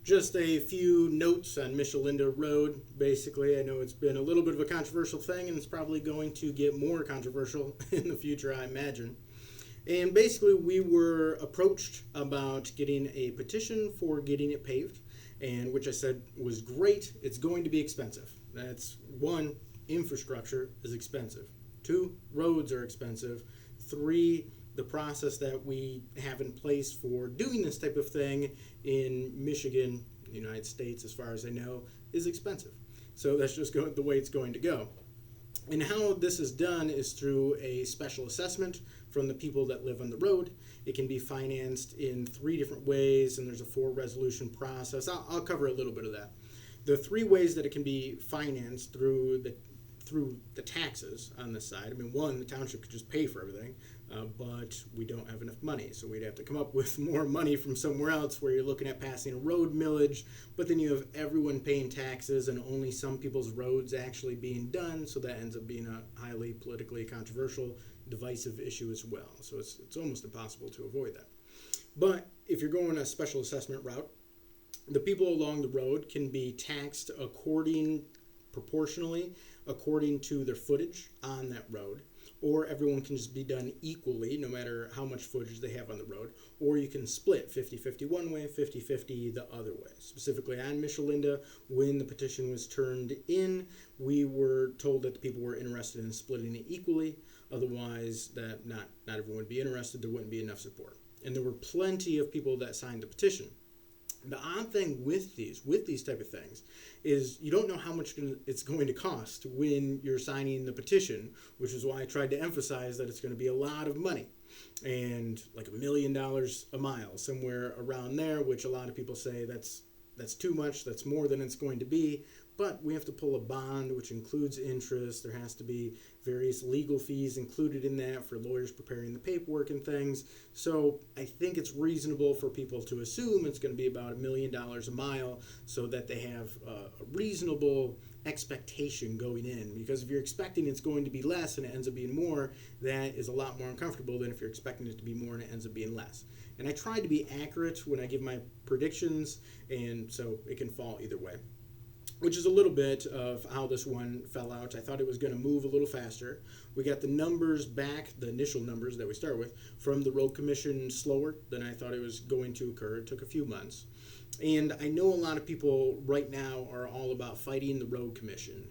Just a few notes on Michillinda Rd. Basically, I know it's been a little bit of a controversial thing, and it's probably going to get more controversial in the future, I imagine. And basically, we were approached about getting a petition for getting it paved, and which I said was great. It's going to be expensive. That's one, infrastructure is expensive. Two, roads are expensive. Three, the process that we have in place for doing this type of thing in Michigan, the United States, as far as I know, is expensive. So that's just the way it's going to go. And how this is done is through a special assessment from the people that live on the road. It can be financed in 3 different ways, and there's a 4 resolution process. I'll cover a little bit of that. The 3 ways that it can be financed through the taxes on this side. I mean, one, the township could just pay for everything, but we don't have enough money, so we'd have to come up with more money from somewhere else, where you're looking at passing a road millage, but then you have everyone paying taxes and only some people's roads actually being done, so that ends up being a highly politically controversial, divisive issue as well. So it's almost impossible to avoid that. But if you're going a special assessment route, the people along the road can be taxed proportionally according to their footage on that road, or everyone can just be done equally no matter how much footage they have on the road, or you can split 50-50 one way, 50-50 the other way. Specifically on Michillinda, when the petition was turned in, we were told that the people were interested in splitting it equally, otherwise that not everyone would be interested, there wouldn't be enough support. And there were plenty of people that signed the petition. The odd thing with these type of things is you don't know how much it's going to cost when you're signing the petition, which is why I tried to emphasize that it's going to be a lot of money, and like $1 million a mile, somewhere around there, which a lot of people say that's too much, that's more than it's going to be. But we have to pull a bond, which includes interest. There has to be various legal fees included in that for lawyers preparing the paperwork and things. So I think it's reasonable for people to assume it's going to be about $1 million a mile, so that they have a reasonable expectation going in. Because if you're expecting it's going to be less and it ends up being more, that is a lot more uncomfortable than if you're expecting it to be more and it ends up being less. And I try to be accurate when I give my predictions, and so it can fall either way. Which is a little bit of how this one fell out. I thought it was going to move a little faster. We got the numbers back, the initial numbers that we start with, from the road commission slower than I thought it was going to occur. It took a few months. And I know a lot of people right now are all about fighting the road commission.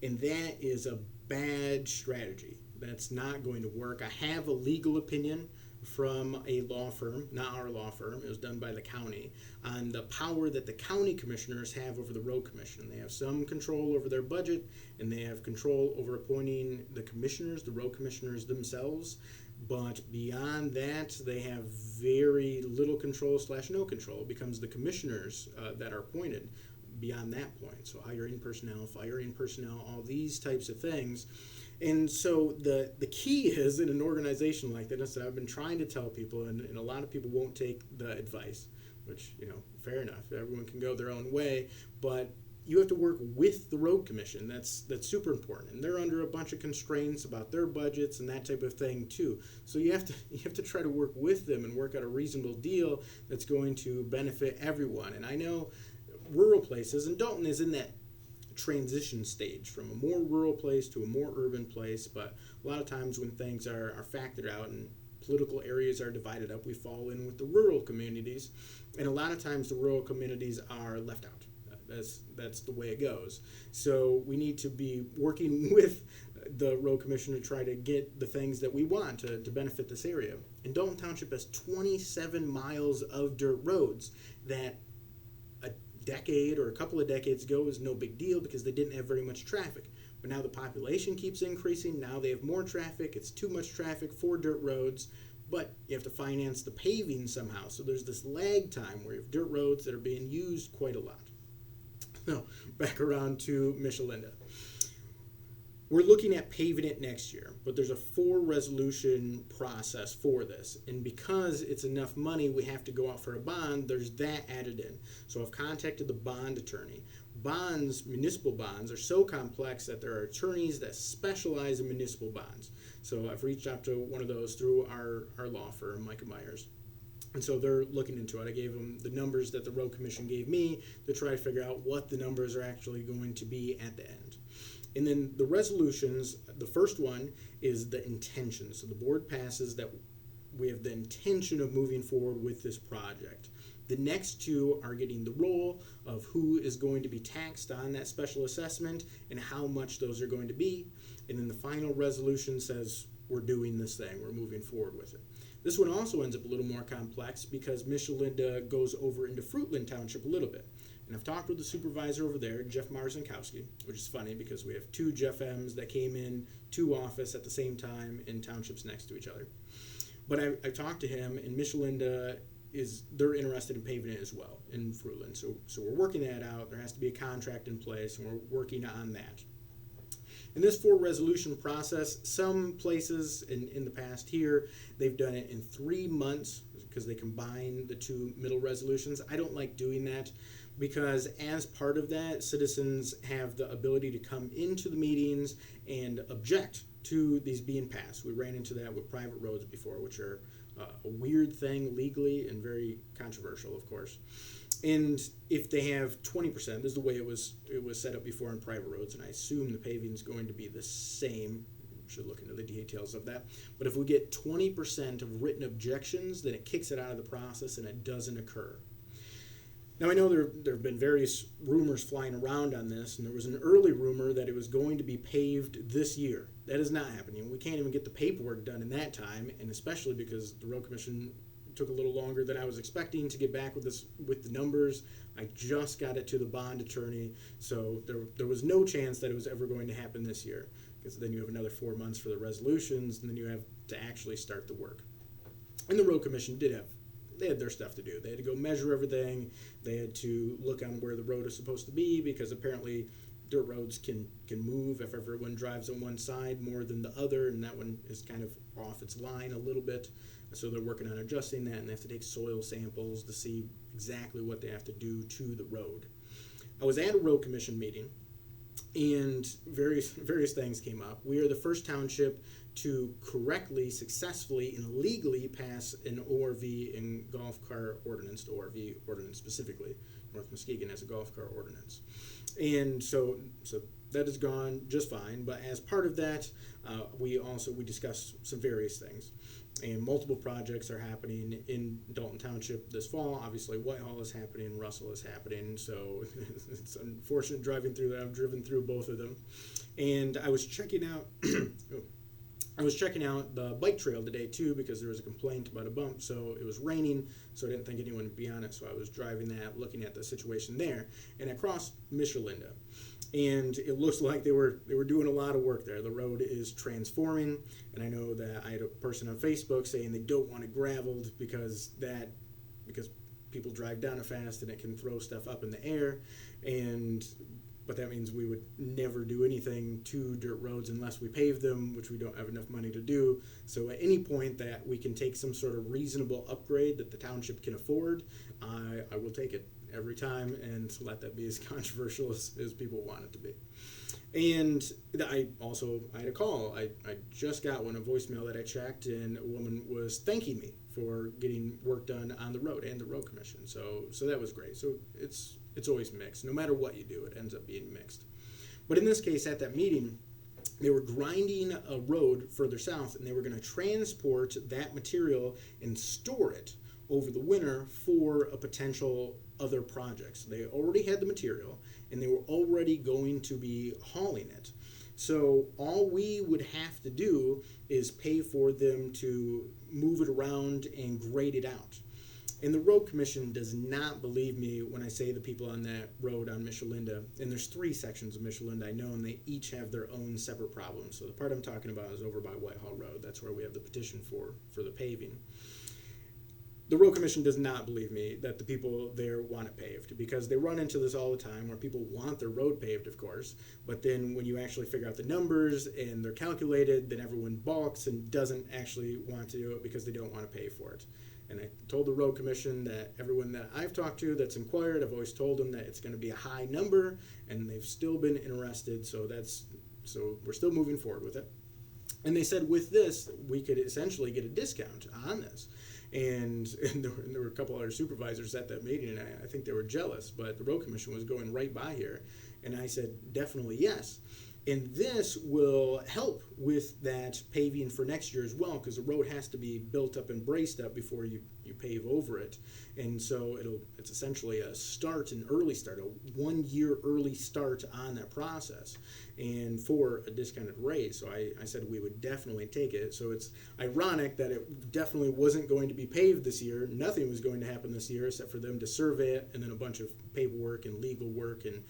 And that is a bad strategy. That's not going to work. I have a legal opinion from a law firm, not our law firm, it was done by the county, on the power that the county commissioners have over the road commission. They have some control over their budget, and they have control over appointing the commissioners, the road commissioners themselves. But beyond that, they have very little control / no control. It becomes the commissioners that are appointed beyond that point. So hiring personnel, firing personnel, all these types of things. And so the key is, in an organization like this, that I've been trying to tell people, and a lot of people won't take the advice, which, fair enough. Everyone can go their own way, but you have to work with the road commission. That's super important, and they're under a bunch of constraints about their budgets and that type of thing too. So you have to try to work with them and work out a reasonable deal that's going to benefit everyone. And I know rural places, and Dalton is in that transition stage from a more rural place to a more urban place, but a lot of times when things are factored out and political areas are divided up, we fall in with the rural communities, and a lot of times the rural communities are left out. That's the way it goes. So we need to be working with the road commission to try to get the things that we want to benefit this area. And Dalton Township has 27 miles of dirt roads that decade or a couple of decades ago was no big deal because they didn't have very much traffic. But now the population keeps increasing. Now they have more traffic. It's too much traffic for dirt roads, but you have to finance the paving somehow. So there's this lag time where you have dirt roads that are being used quite a lot. Now, back around to Michillinda. We're looking at paving it next year, but there's a 4 resolution process for this. And because it's enough money, we have to go out for a bond. There's that added in. So I've contacted the bond attorney. Municipal bonds are so complex that there are attorneys that specialize in municipal bonds. So I've reached out to one of those through our law firm, Micah Myers. And so they're looking into it. I gave them the numbers that the road commission gave me to try to figure out what the numbers are actually going to be at the end. And then the resolutions, the first one is the intention. So the board passes that we have the intention of moving forward with this project. The next two are getting the role of who is going to be taxed on that special assessment and how much those are going to be. And then the final resolution says we're doing this thing, we're moving forward with it. This one also ends up a little more complex because Michillinda goes over into Fruitland Township a little bit. And I've talked with the supervisor over there, Jeff Marzinkowski, which is funny because we have two Jeff M's that came in to office at the same time in townships next to each other. But I talked to him, and Michillinda they're interested in paving it as well in Fruitland. So we're working that out. There has to be a contract in place, and we're working on that. In this 4-resolution process, some places in the past here, they've done it in 3 months because they combine the two middle resolutions. I don't like doing that because as part of that, citizens have the ability to come into the meetings and object to these being passed. We ran into that with private roads before, which are a weird thing legally and very controversial, of course. And if they have 20%, this is the way it was set up before on private roads, and I assume the paving is going to be the same. We should look into the details of that. But if we get 20% of written objections, then it kicks it out of the process and it doesn't occur. Now, I know there have been various rumors flying around on this, and there was an early rumor that it was going to be paved this year. That is not happening. We can't even get the paperwork done in that time, and especially because the road commission took a little longer than I was expecting to get back with the numbers. I just got it to the bond attorney, so there was no chance that it was ever going to happen this year, because then you have another 4 months for the resolutions, and then you have to actually start the work. And the road commission they had their stuff to do. They had to go measure everything. They had to look on where the road is supposed to be, because apparently dirt roads can move if everyone drives on one side more than the other, and that one is kind of off its line a little bit. So they're working on adjusting that, and they have to take soil samples to see exactly what they have to do to the road. I was at a road commission meeting, and various things came up. We are the first township to correctly, successfully, and legally pass an ORV and golf cart ordinance, the ORV ordinance specifically. North Muskegon has a golf cart ordinance. And so that has gone just fine, but as part of that, we discussed some various things. And multiple projects are happening in Dalton Township this fall. Obviously, Whitehall is happening, Russell is happening, so it's unfortunate driving through that. I've driven through both of them. And I was checking out the bike trail today, too, because there was a complaint about a bump. So it was raining, so I didn't think anyone would be on it. So I was driving that, looking at the situation there. And I crossed Michillinda. And it looks like they were doing a lot of work there. The road is transforming, and I know that I had a person on Facebook saying they don't want it graveled because people drive down it fast and it can throw stuff up in the air, but that means we would never do anything to dirt roads unless we pave them, which we don't have enough money to do. So at any point that we can take some sort of reasonable upgrade that the township can afford, I will take it every time and let that be as controversial as people want it to be. And I had a call. I just got a voicemail that I checked, and a woman was thanking me for getting work done on the road and the road commission. So that was great. So it's always mixed. No matter what you do, it ends up being mixed. But in this case, at that meeting, they were grinding a road further south, and they were going to transport that material and store it over the winter for a potential other projects. They already had the material, and they were already going to be hauling it. So all we would have to do is pay for them to move it around and grade it out. And the road commission does not believe me when I say the people on that road on Michillinda, and there's 3 sections of Michillinda I know, and they each have their own separate problems. So the part I'm talking about is over by Whitehall Rd. That's where we have the petition for the paving. The road commission does not believe me that the people there want it paved, because they run into this all the time where people want their road paved, of course, but then when you actually figure out the numbers and they're calculated, then everyone balks and doesn't actually want to do it because they don't want to pay for it. And I told the road commission that everyone that I've talked to that's inquired, I've always told them that it's going to be a high number, and they've still been interested, so we're still moving forward with it. And they said with this, we could essentially get a discount on this. And there were a couple other supervisors at that meeting, and I think they were jealous, but the road commission was going right by here. And I said, definitely yes. And this will help with that paving for next year as well, because the road has to be built up and braced up before you pave over it. And so it's essentially a start, an early start, a 1 year early start on that process, and for a discounted rate. So I said we would definitely take it. So it's ironic that it definitely wasn't going to be paved this year. Nothing was going to happen this year except for them to survey it, and then a bunch of paperwork and legal work and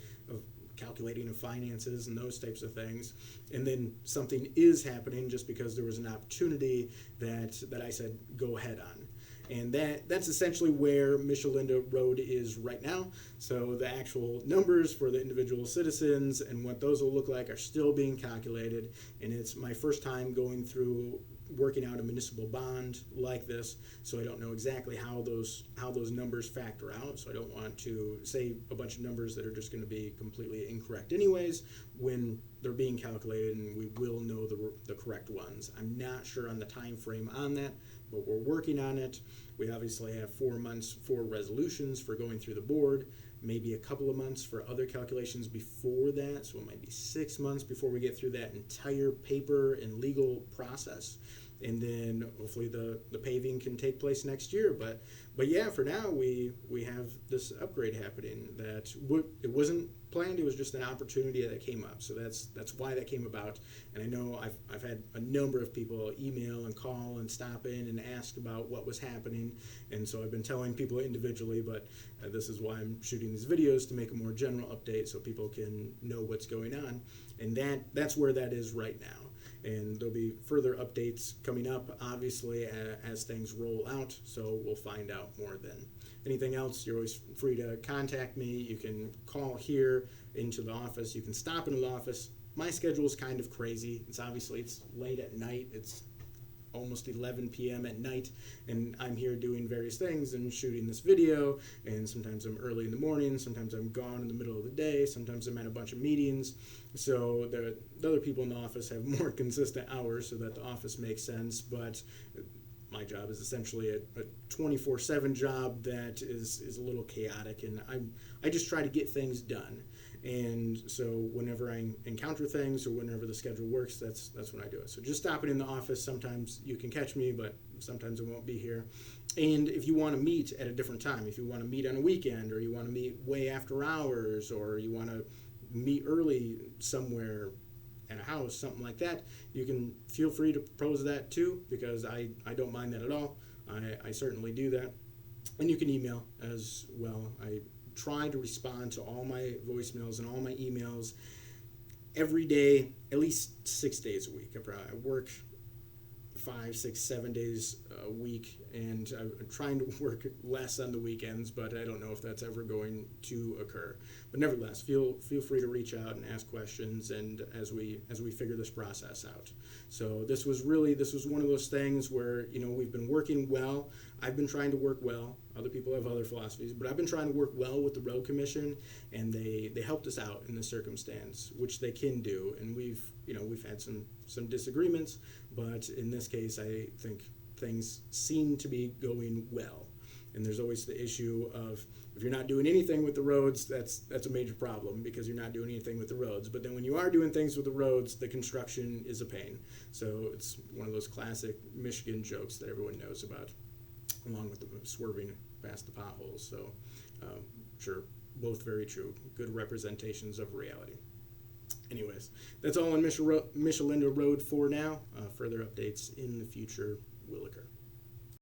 calculating of finances and those types of things. And then something is happening just because there was an opportunity that I said go ahead on. And that's essentially where Michillinda Rd is right now. So the actual numbers for the individual citizens and what those will look like are still being calculated. And it's my first time going through working out a municipal bond like this, so I don't know exactly how those numbers factor out. So I don't want to say a bunch of numbers that are just going to be completely incorrect anyways when they're being calculated, and we will know the correct ones. I'm not sure on the time frame on that, but we're working on it. We obviously have 4 months for resolutions for going through the board, maybe a couple of months for other calculations before that, so it might be 6 months before we get through that entire paper and legal process. And then hopefully the paving can take place next year. But yeah, for now we have this upgrade happening that it wasn't planned. It was just an opportunity that came up. So that's why that came about. And I know I've had a number of people email and call and stop in and ask about what was happening. And so I've been telling people individually, but this is why I'm shooting these videos, to make a more general update so people can know what's going on. And that's where that is right now. And there'll be further updates coming up, obviously, as things roll out, so we'll find out more then. Anything else, you're always free to contact me. You can call here into the office. You can stop into the office. My schedule is kind of crazy. It's late at night. It's almost 11 p.m. at night, and I'm here doing various things and shooting this video, and sometimes I'm early in the morning, sometimes I'm gone in the middle of the day, sometimes I'm at a bunch of meetings. So the other people in the office have more consistent hours so that the office makes sense, but my job is essentially a 24/7 job that is a little chaotic, and I just try to get things done. And so whenever I encounter things or whenever the schedule works, that's when I do it. So just stopping in the office, sometimes you can catch me, but sometimes I won't be here. And if you want to meet at a different time, if you want to meet on a weekend, or you want to meet way after hours, or you want to meet early somewhere at a house, something like that, you can feel free to propose that too, because I don't mind that at all. I certainly do that. And you can email as well. I try to respond to all my voicemails and all my emails every day, at least 6 days a week. I work 5, 6, 7 days a week, and I'm trying to work less on the weekends, but I don't know if that's ever going to occur. But nevertheless, feel free to reach out and ask questions, and as we figure this process out. So this was one of those things where, we've been working well. I've been trying to work well. Other people have other philosophies, but I've been trying to work well with the road commission, and they helped us out in this circumstance, which they can do. And we've had some disagreements, but in this case, I think things seem to be going well. And there's always the issue of, if you're not doing anything with the roads, that's a major problem, because you're not doing anything with the roads. But then when you are doing things with the roads, the construction is a pain. So it's one of those classic Michigan jokes that everyone knows about, along with the swerving past the potholes. So sure, both very true. Good representations of reality. Anyways, that's all on Michillinda Rd for now. Further updates in the future will occur.